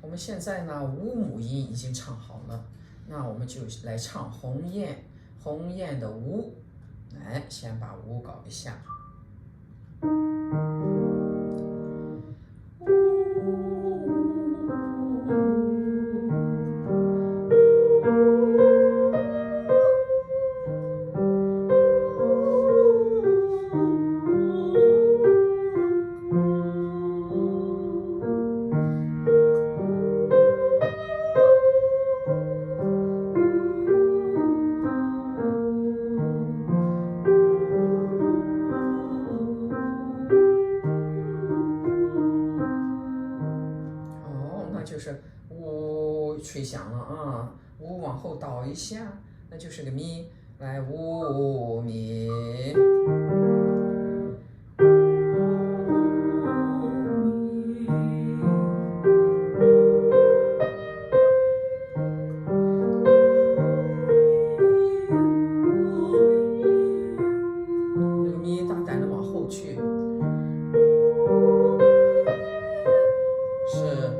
我们现在呢五母音已经唱好了，那我们就来唱鸿雁，鸿雁的五，来先把五搞一下。就是五吹响了啊，五往后倒一下，那就是个咪，来五咪。那个咪大胆的往后去，是。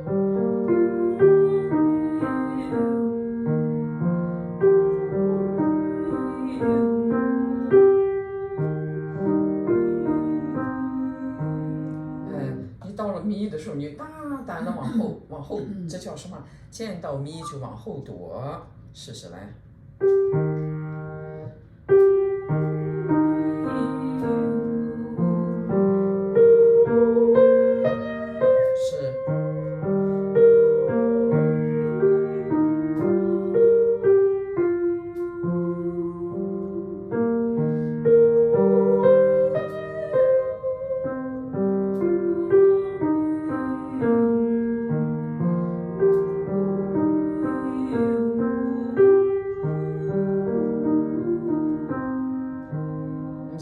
到了咪的时候，你大胆的往后，这叫什么？见到咪就往后躲，试试来。是。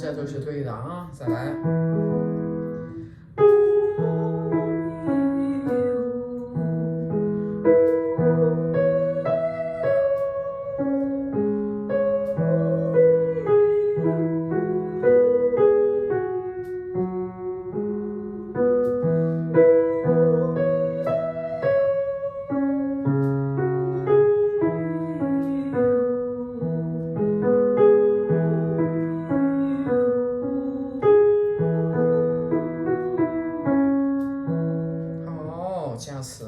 这都是对的啊，再来。加词。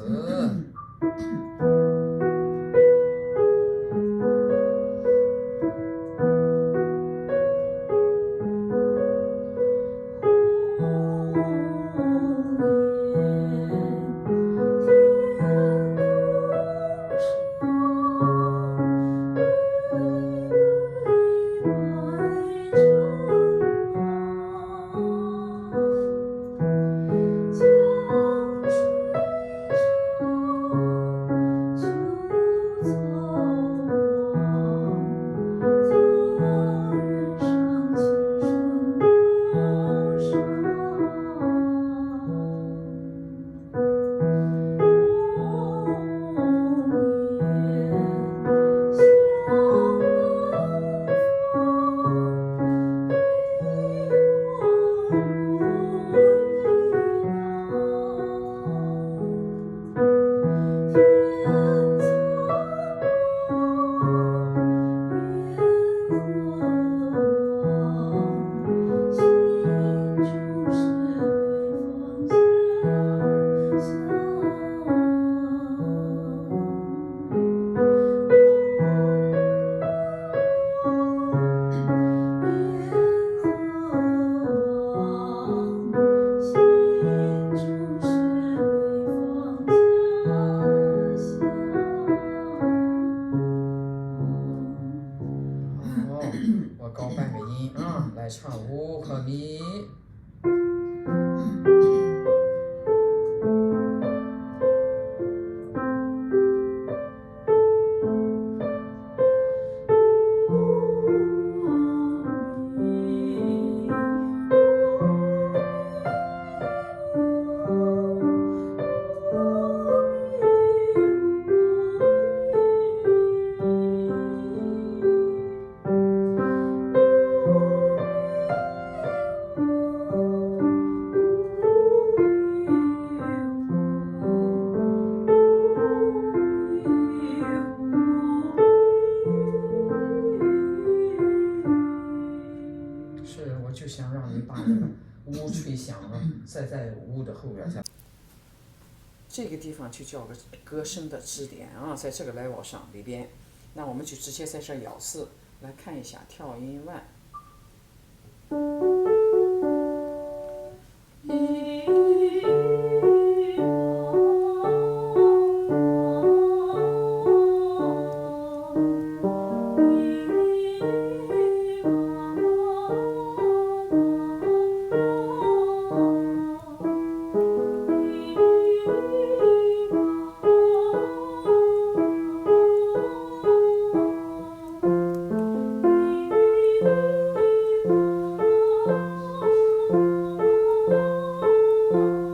这个地方就叫个歌声的支点啊，在这个 level 上里边，那我们就直接在这儿咬字来看一下跳音1。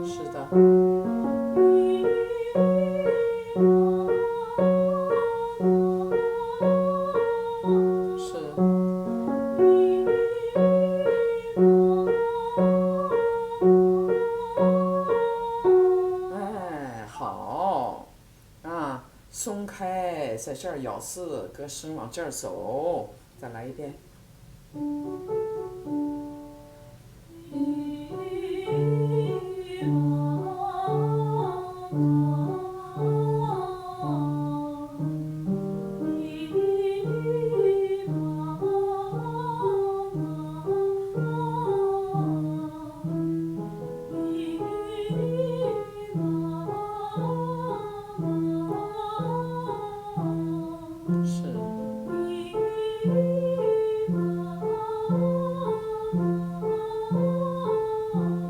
是的，是，哎，好，啊，松开，在这儿咬字，歌声往这儿走，再来一遍。是，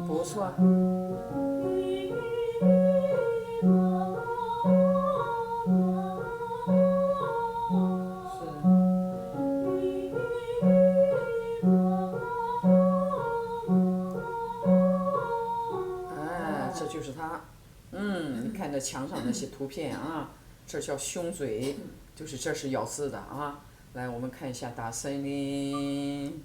不错，是，哎，这就是它。你看这墙上那些图片啊，这叫胸嘴，就是这是咬字的啊。来，我们看一下大森林。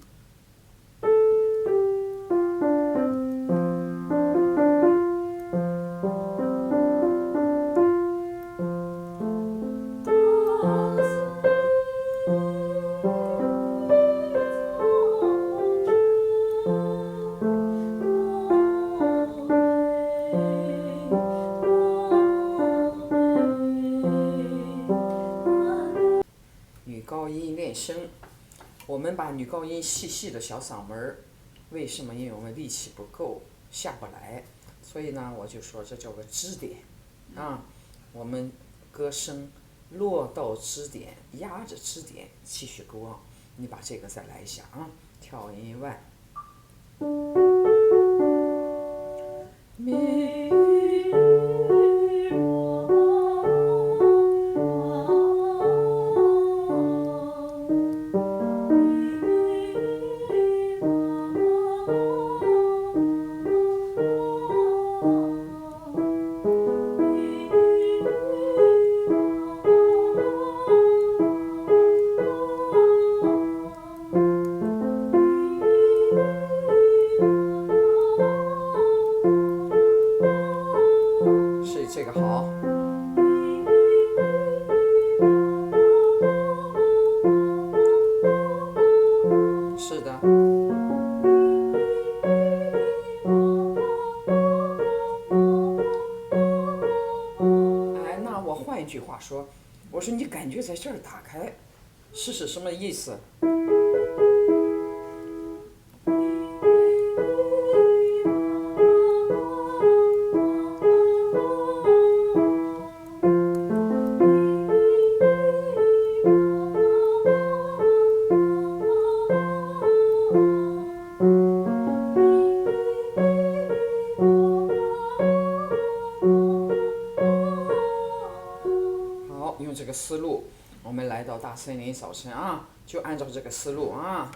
女高音练声，我们把女高音细细的小嗓门儿，为什么？因为我们力气不够，下不来，所以呢，我就说这叫个支点啊。我们歌声落到支点，压着支点继续 go on。你把这个再来一下啊，跳音1。是这个好，是的。哎，那我换一句话说，我说你感觉在这儿打开，是什么意思？好，用这个思路，我们来到大森林早晨啊，就按照这个思路啊。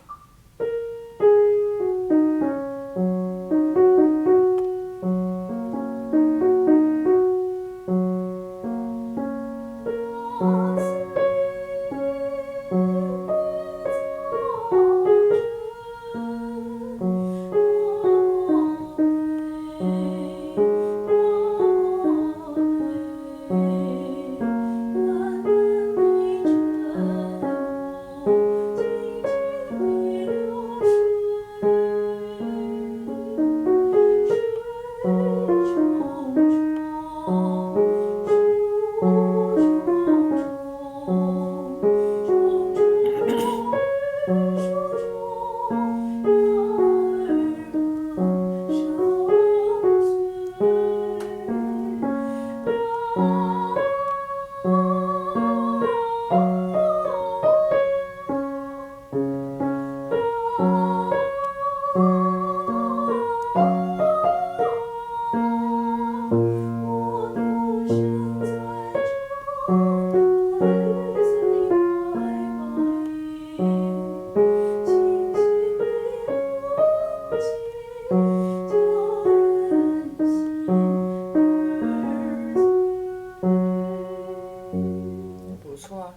不错，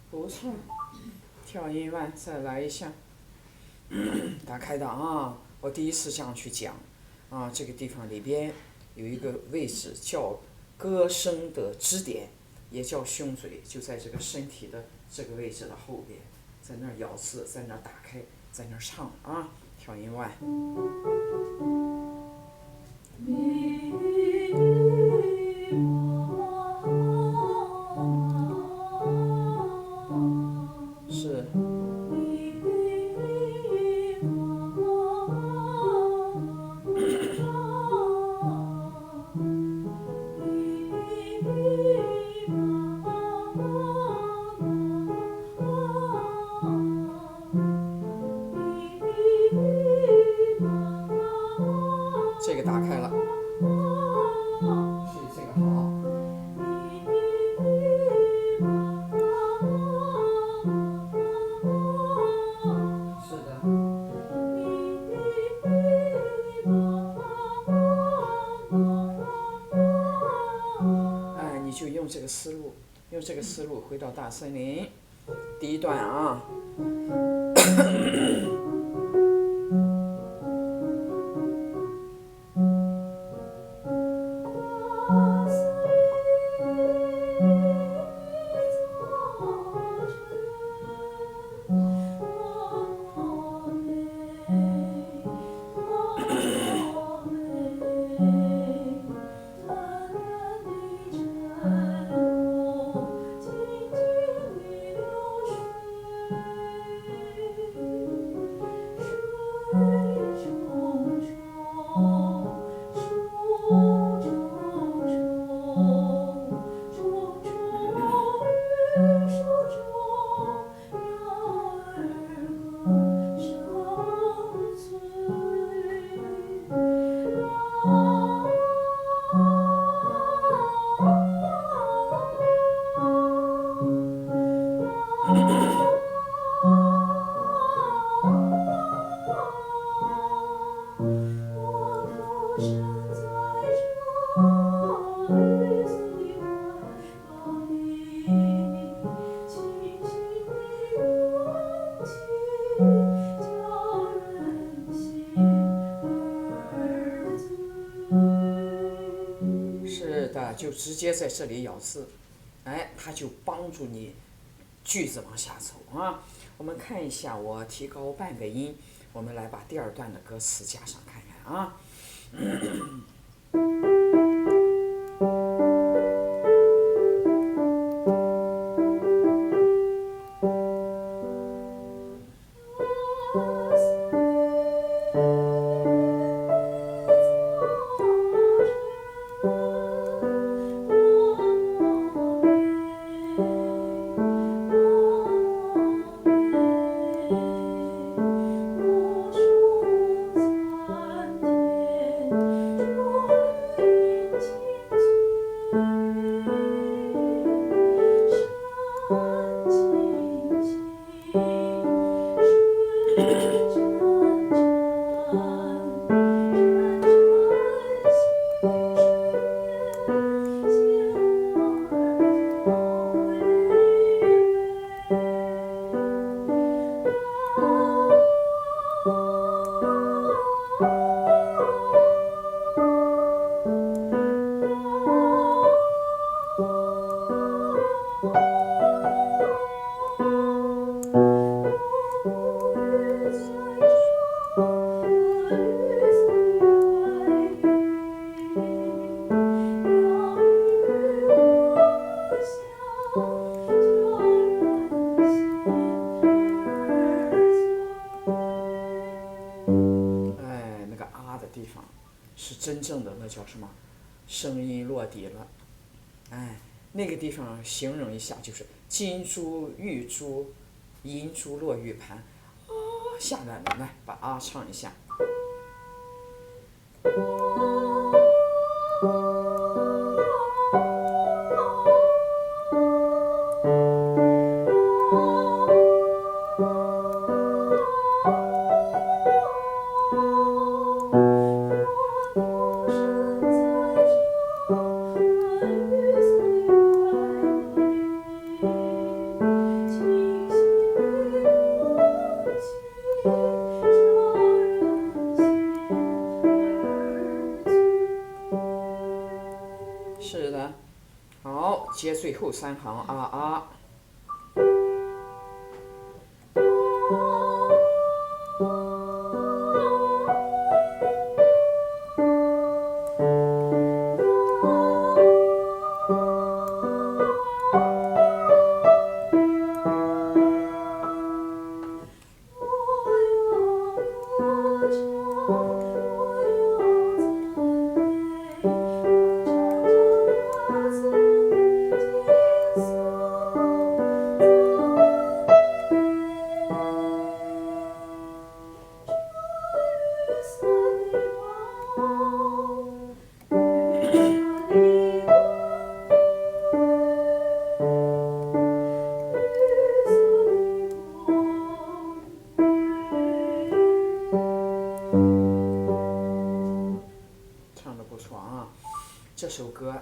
不错，跳音完再来一下。打开的啊，我第一次这样去讲，啊，这个地方里边有一个位置叫歌声的支点，也叫胸椎，就在这个身体的这个位置的后边，在那儿咬字，在那儿打开，在那儿唱啊，跳音完。是。这个打开了，是这个好。是的。哎，你就用这个思路，用这个思路回到大森林，第一段啊。是的，就直接在这里咬字，哎，它就帮助你句子往下走啊。我们看一下，我提高半个音，我们来把第二段的歌词加上看看啊。地方是真正的那叫什么？声音落地了，哎，那个地方形容一下，就是金珠玉珠，银珠落玉盘，啊，下来了，来把啊唱一下。是的，好，接最后3行啊啊。唱的不错啊，这首歌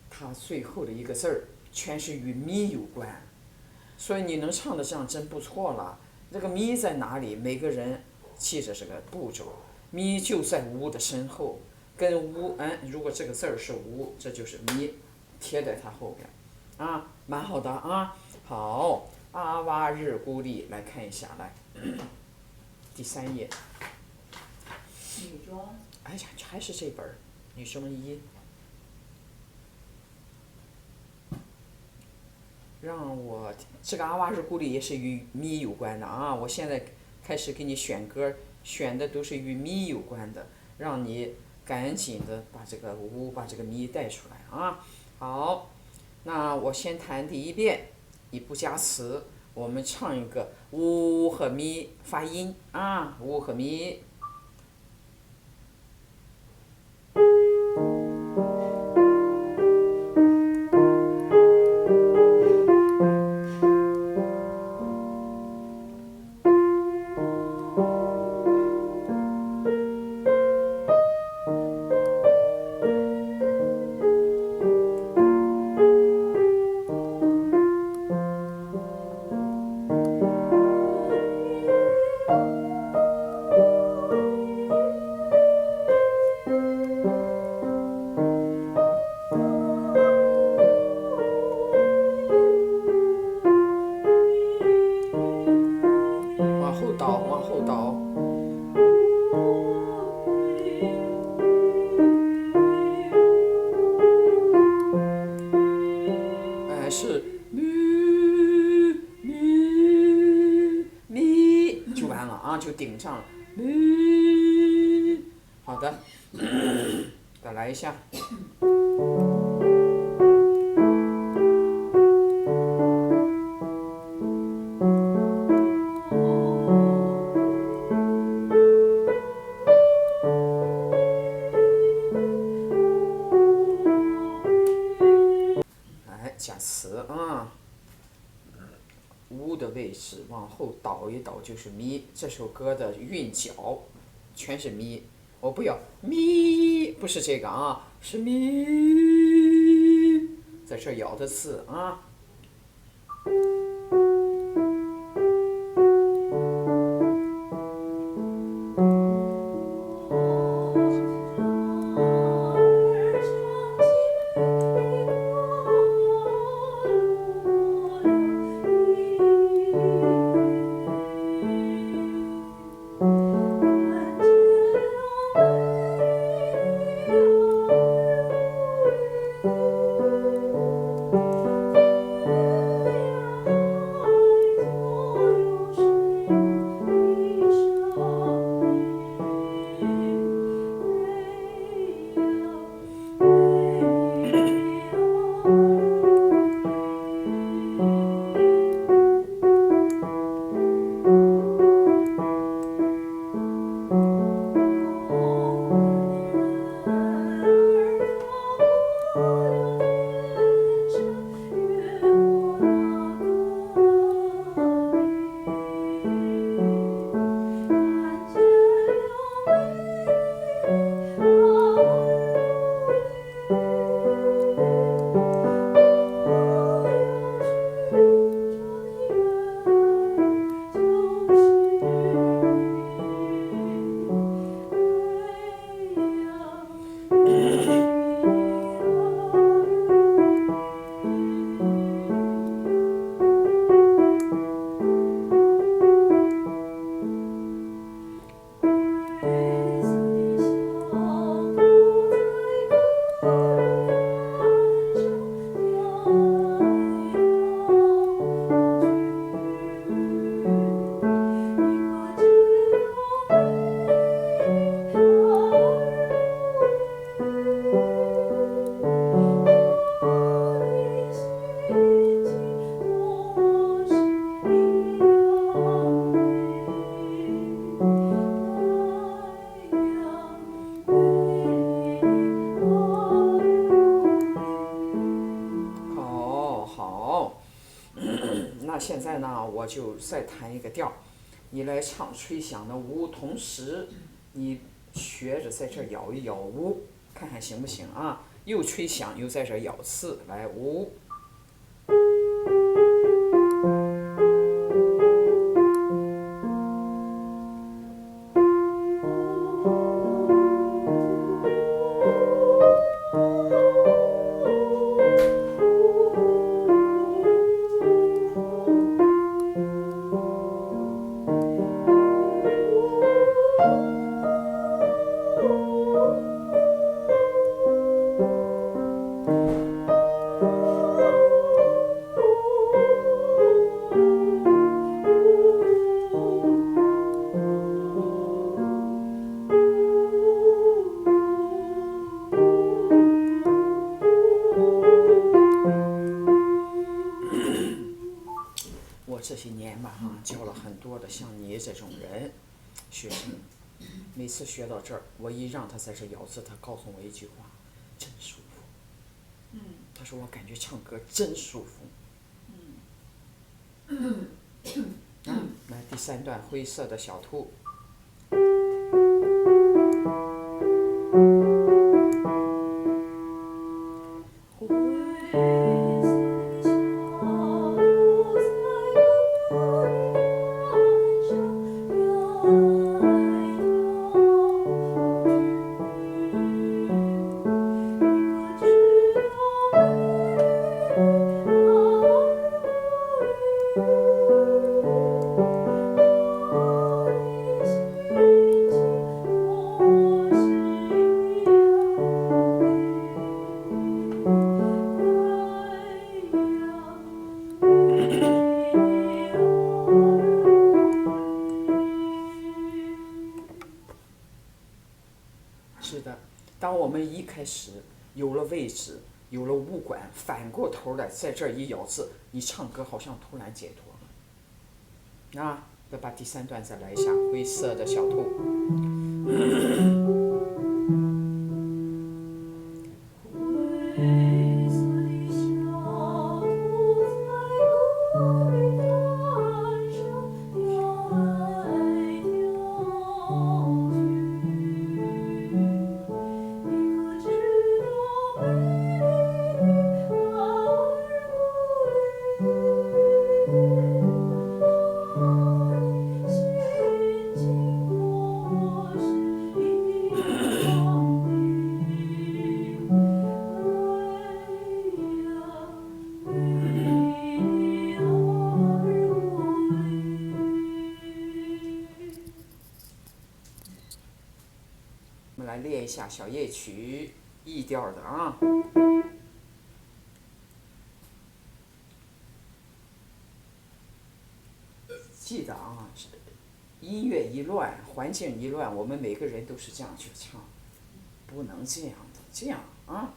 它最后的一个字儿全是与咪有关，所以你能唱的这样真不错了。这个咪在哪里？每个人记着这个步骤，咪就在乌的身后，跟乌如果这个字儿是乌，这就是咪，贴在它后边，啊，蛮好的啊。好，阿哇日咕哩，来看一下，来，第3页。女装。哎呀，还是这本儿，女生1。让我这个阿哇日咕哩也是与咪有关的啊！我现在开始给你选歌，选的都是与咪有关的，让你赶紧的把这个乌把这个咪带出来啊！好，那我先弹第1遍，你不加词，我们唱一个乌和咪发音啊，乌和咪。往后倒，往后倒。是咪咪咪就完了啊，就顶上了咪。好的，再来一下。加词啊，乌的位置往后倒一倒就是咪。这首歌的韵脚全是咪，我不要咪，不是这个啊，是咪，在这咬的字啊。现在呢，我就再弹一个调，你来唱吹响的呜，同时你学着在这儿咬一咬呜，看看行不行啊？又吹响又在这儿咬刺，来呜。这些年吧，教了很多的像你这种人，学生，每次学到这儿，我一让他在这咬字，他告诉我一句话，真舒服。他说我感觉唱歌真舒服。来第3段灰色的小兔。是的，当我们一开始有了位置，有了物管，反过头来在这儿一咬字，你唱歌好像突然解脱了。啊，要把第3段再来一下，灰色的小兔。我们来练一下小夜曲，E调的啊。记得啊，音乐一乱，环境一乱，我们每个人都是这样去唱，不能这样的，这样啊。